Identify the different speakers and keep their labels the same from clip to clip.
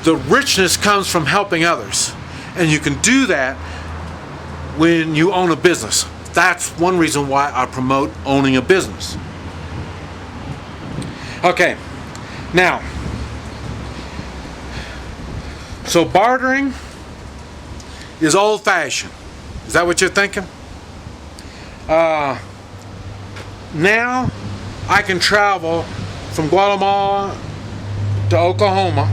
Speaker 1: the richness comes from helping others. And you can do that when you own a business. That's one reason why I promote owning a business. Okay, now, so bartering is old-fashioned. Is that what you're thinking? Now I can travel from Guatemala to Oklahoma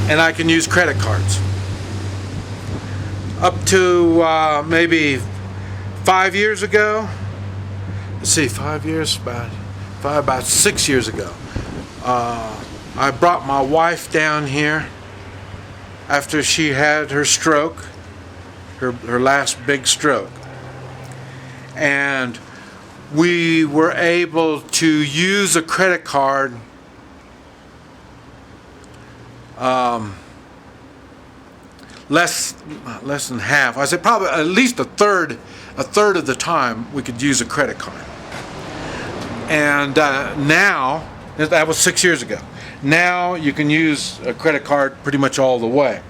Speaker 1: and I can use credit cards. Up to maybe 5 years ago, let's see, 5 years, about 6 years ago, I brought my wife down here after she had her stroke, her last big stroke. And we were able to use a credit card less than half. I said probably at least a third of the time we could use a credit card. And now, that was 6 years ago. Now you can use a credit card pretty much all the way.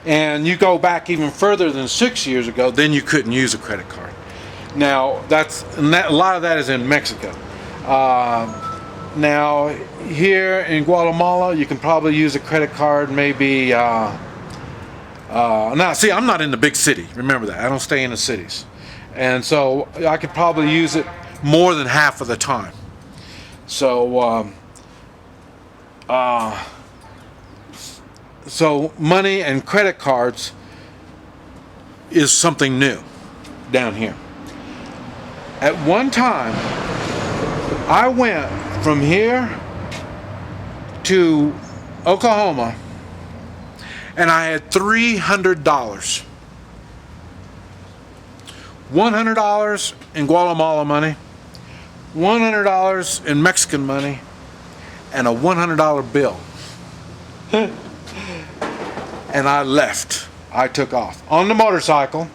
Speaker 1: And you go back even further than 6 years ago, then you couldn't use a credit card. Now a lot of that is in Mexico. Now here in Guatemala, you can probably use a credit card maybe. Now see, I'm not in the big city. Remember that. I don't stay in the cities, and so I could probably use it more than half of the time. So. So money and credit cards is something new down here. At one time, I went from here to Oklahoma and I had $300. $100 in Guatemala money, $100 in Mexican money, and a $100 bill. And I left. I took off on the motorcycle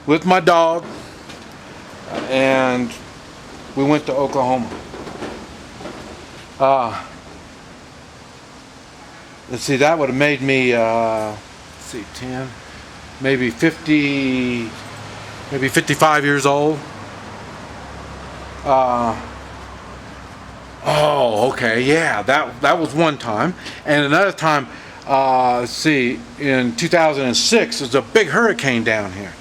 Speaker 1: with my dog, and we went to Oklahoma. Let's see, that would have made me, 10, maybe 50, maybe 55 years old. Oh, okay, yeah, that was one time. And another time, let's see, in 2006, there's a big hurricane down here.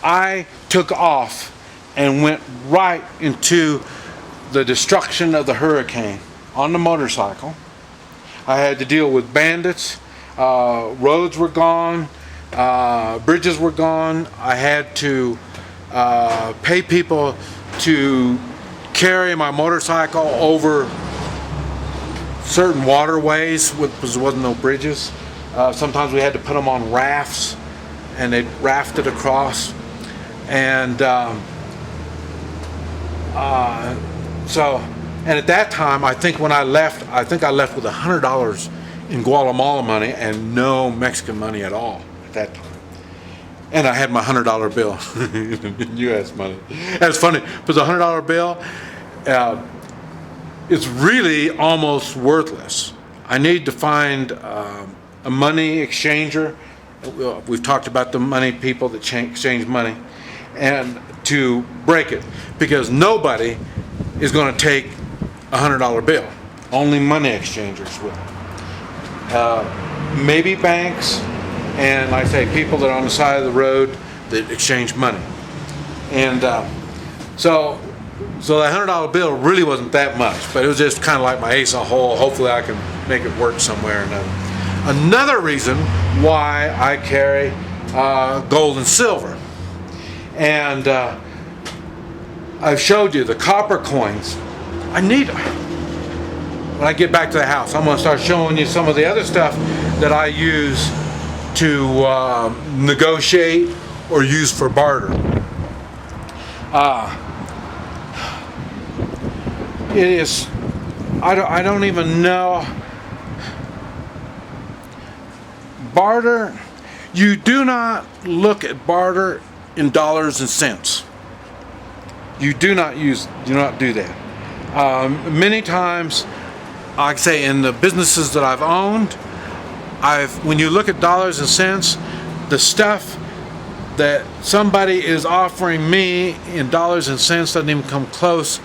Speaker 1: I took off and went right into the destruction of the hurricane on the motorcycle. I had to deal with bandits. Roads were gone. Bridges were gone. I had to pay people to carry my motorcycle over certain waterways because there wasn't no bridges. Sometimes we had to put them on rafts, and they'd raft it across. And and at that time, I think when I left, I left with $100 in Guatemala money and no Mexican money at all at that time. And I had my $100 bill in U.S. money. That's funny, because a $100 bill, it's really almost worthless. I need to find a money exchanger. We've talked about the money people that exchange money, and to break it, because nobody is going to take a $100 bill. Only money exchangers will. Maybe banks, and like I say, people that are on the side of the road that exchange money. And so that $100 bill really wasn't that much, but it was just kind of like my ace in a hole. Hopefully I can make it work somewhere or another. Another reason why I carry gold and silver. And I've showed you the copper coins. I need them. When I get back to the house, I'm going to start showing you some of the other stuff that I use to negotiate or use for barter. It is, I don't even know. Barter, you do not look at barter in dollars and cents. You do not do that. Many times, like I say, in the businesses that I've owned, when you look at dollars and cents, the stuff that somebody is offering me in dollars and cents doesn't even come close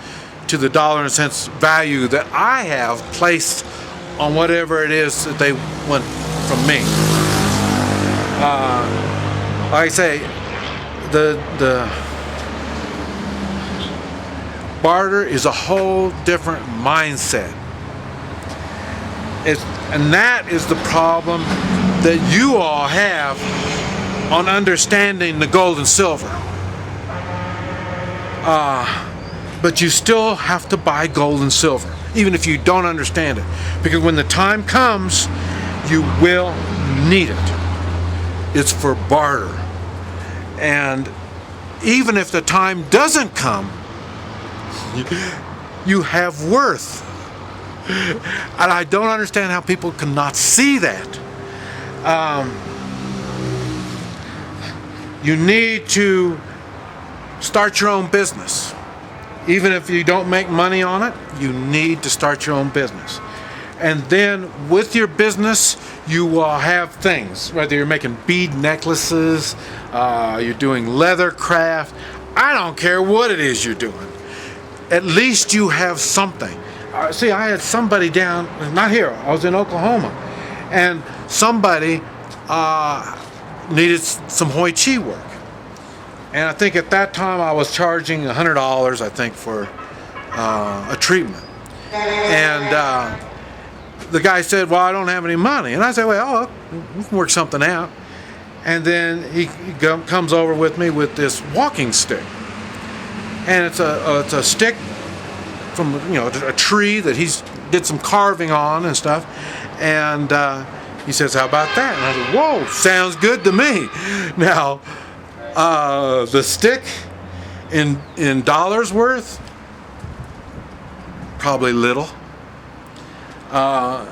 Speaker 1: to the dollar and cents value that I have placed on whatever it is that they want from me. Like I say, the barter is a whole different mindset. And that is the problem that you all have on understanding the gold and silver. But you still have to buy gold and silver, even if you don't understand it. Because when the time comes, you will need it. It's for barter. And even if the time doesn't come, you have worth. And I don't understand how people cannot see that. You need to start your own business. Even if you don't make money on it, you need to start your own business. And then with your business, you will have things, whether you're making bead necklaces, you're doing leather craft, I don't care what it is you're doing. At least you have something. See, I had somebody down, not here, I was in Oklahoma, and somebody needed some Hoi Chi work. And I think at that time I was charging $100, I think, for a treatment. And the guy said, well, I don't have any money. And I said, well, we can work something out. And then he comes over with me with this walking stick. And it's a stick from a tree that he's did some carving on and stuff. And he says, how about that? And I said, whoa, sounds good to me. Now, the stick in dollars worth, probably little. But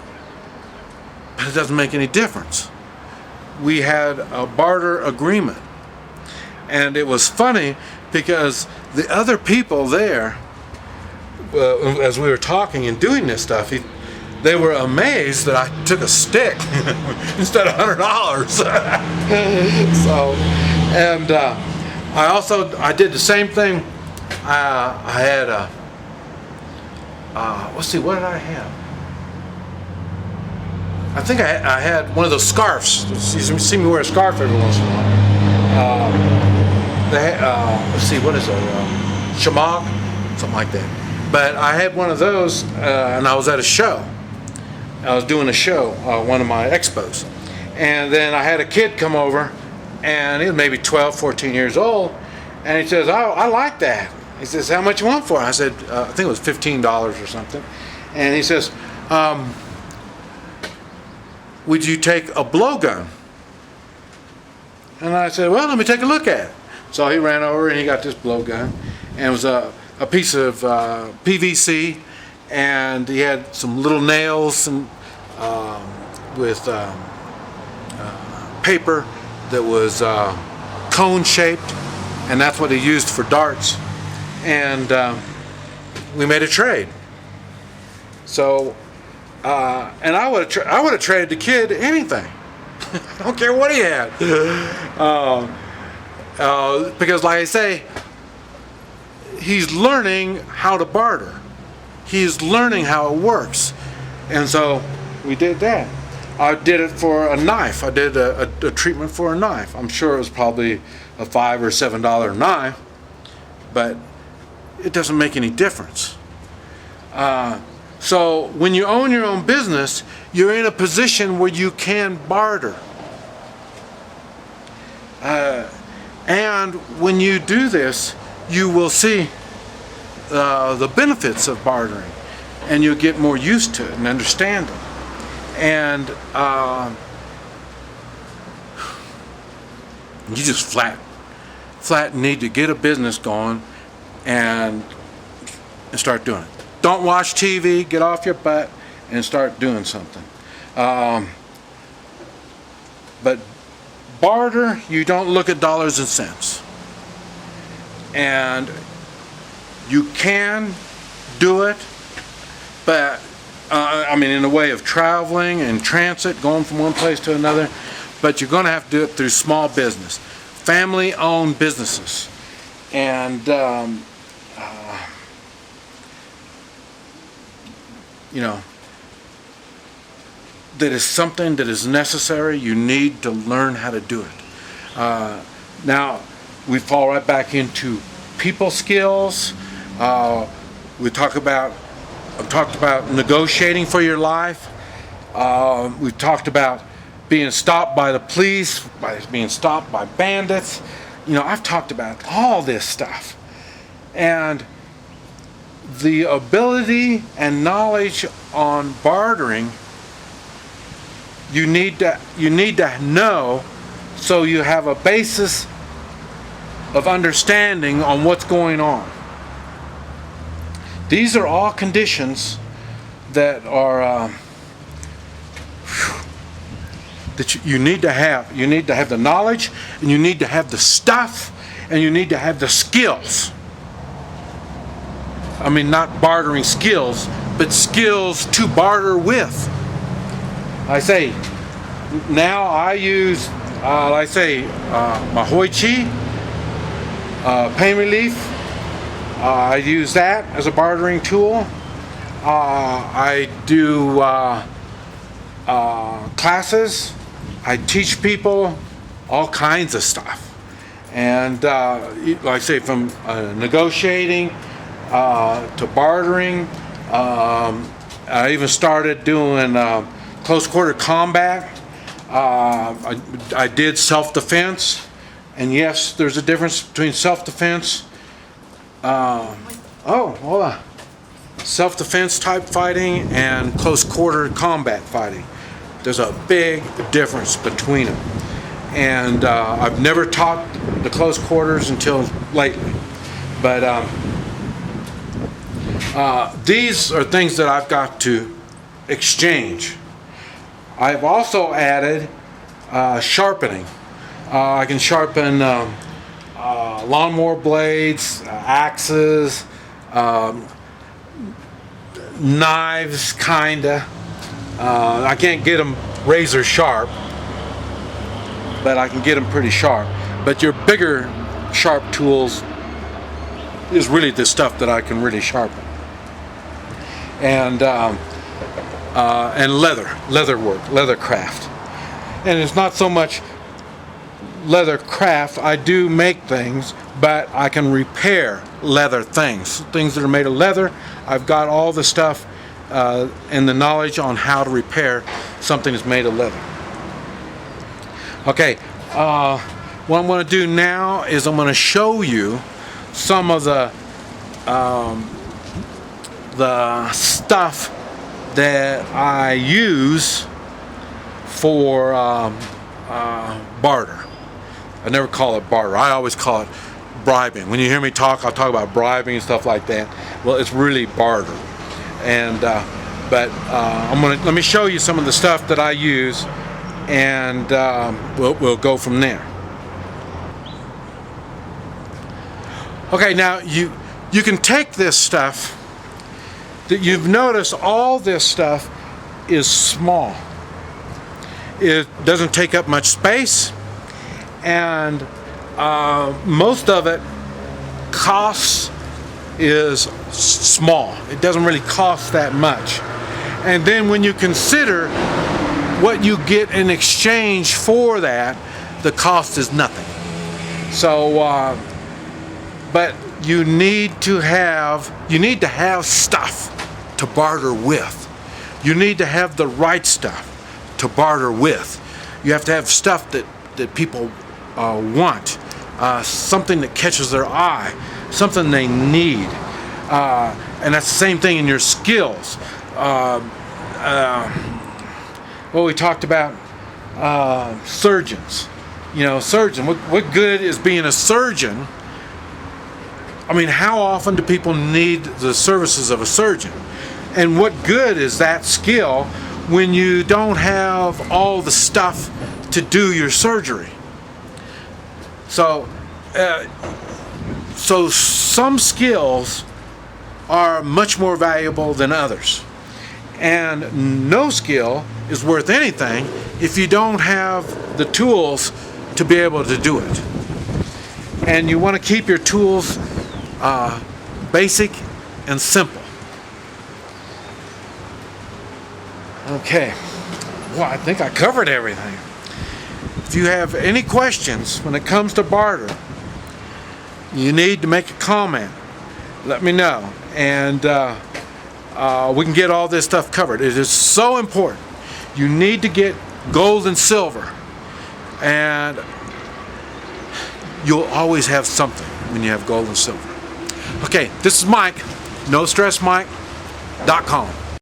Speaker 1: it doesn't make any difference. We had a barter agreement. And it was funny because the other people there, as we were talking and doing this stuff, they were amazed that I took a stick instead of $100. So, and I did the same thing. I had let's see, what did I have? I think I had one of those scarves. You see me wear a scarf every once in a while. Let's see, what is it? Shamag? Something like that. But I had one of those, and I was at a show. I was doing a show, one of my expos. And then I had a kid come over, and he was maybe 12, 14 years old, and he says, oh, I like that. He says, how much you want for it? I said, I think it was $15 or something. And he says, would you take a blowgun? And I said, well, let me take a look at it. So he ran over and he got this blowgun, and it was a piece of PVC, and he had some little nails and with paper that was cone shaped, and that's what he used for darts. And we made a trade. So, and I would have traded the kid anything. I don't care what he had. Because, like I say, he's learning how to barter. He's learning how it works. And so we did that. I did it for a knife. I did a treatment for a knife. I'm sure it was probably a $5 or $7 knife, but it doesn't make any difference. So when you own your own business, you're in a position where you can barter. And when you do this, you will see the benefits of bartering, and you'll get more used to it and understand it. And you just flat need to get a business going and start doing it. Don't watch TV, get off your butt and start doing something. But barter, you don't look at dollars and cents. And you can do it, but I mean in the way of traveling and transit, going from one place to another, but you're going to have to do it through small business, family-owned businesses. And you know, that is something that is necessary. You need to learn how to do it. Now, we fall right back into people skills. I've talked about negotiating for your life. We've talked about being stopped by the police, by being stopped by bandits. You know, I've talked about all this stuff. And the ability and knowledge on bartering, you need to know, so you have a basis of understanding on what's going on. These are all conditions that are that you need to have. You need to have the knowledge, and you need to have the stuff, and you need to have the skills. I mean, not bartering skills, but skills to barter with. I say, now I use, like I say, my Hoi Chi, pain relief. I use that as a bartering tool. I do classes. I teach people all kinds of stuff. And like I say, from negotiating to bartering. I even started doing close quarter combat. I did self-defense. And yes, there's a difference between self-defense. Hold on. Self-defense type fighting and close quarter combat fighting. There's a big difference between them. And I've never taught the close quarters until lately. But these are things that I've got to exchange. I've also added sharpening. I can sharpen lawnmower blades, axes, knives, kinda. I can't get them razor sharp, but I can get them pretty sharp. But your bigger sharp tools is really the stuff that I can really sharpen. And leather work, leather craft. And it's not so much leather craft. I do make things, but I can repair leather things that are made of leather. I've got all the stuff and the knowledge on how to repair something that's made of leather. Okay, what I'm going to do now is I'm going to show you some of the stuff that I use for barter. I never call it barter. I always call it bribing. When you hear me talk, I'll talk about bribing and stuff like that. Well, it's really barter. And let me show you some of the stuff that I use, and we'll go from there. Okay, now you can take this stuff. That you've noticed all this stuff is small. It doesn't take up much space, and most of it costs is small. It doesn't really cost that much. And then when you consider what you get in exchange for that, the cost is nothing. So, but you need to have stuff to barter with. You need to have the right stuff to barter with. You have to have stuff that people want, something that catches their eye, something they need. And that's the same thing in your skills. Well, we talked about surgeons. You know, surgeon. What good is being a surgeon? I mean, how often do people need the services of a surgeon? And what good is that skill when you don't have all the stuff to do your surgery? So some skills are much more valuable than others. And no skill is worth anything if you don't have the tools to be able to do it. And you want to keep your tools basic and simple. Okay, well, I think I covered everything. If you have any questions when it comes to barter, you need to make a comment. Let me know, and we can get all this stuff covered. It is so important. You need to get gold and silver, and you'll always have something when you have gold and silver. Okay, this is Mike, NoStressMike.com.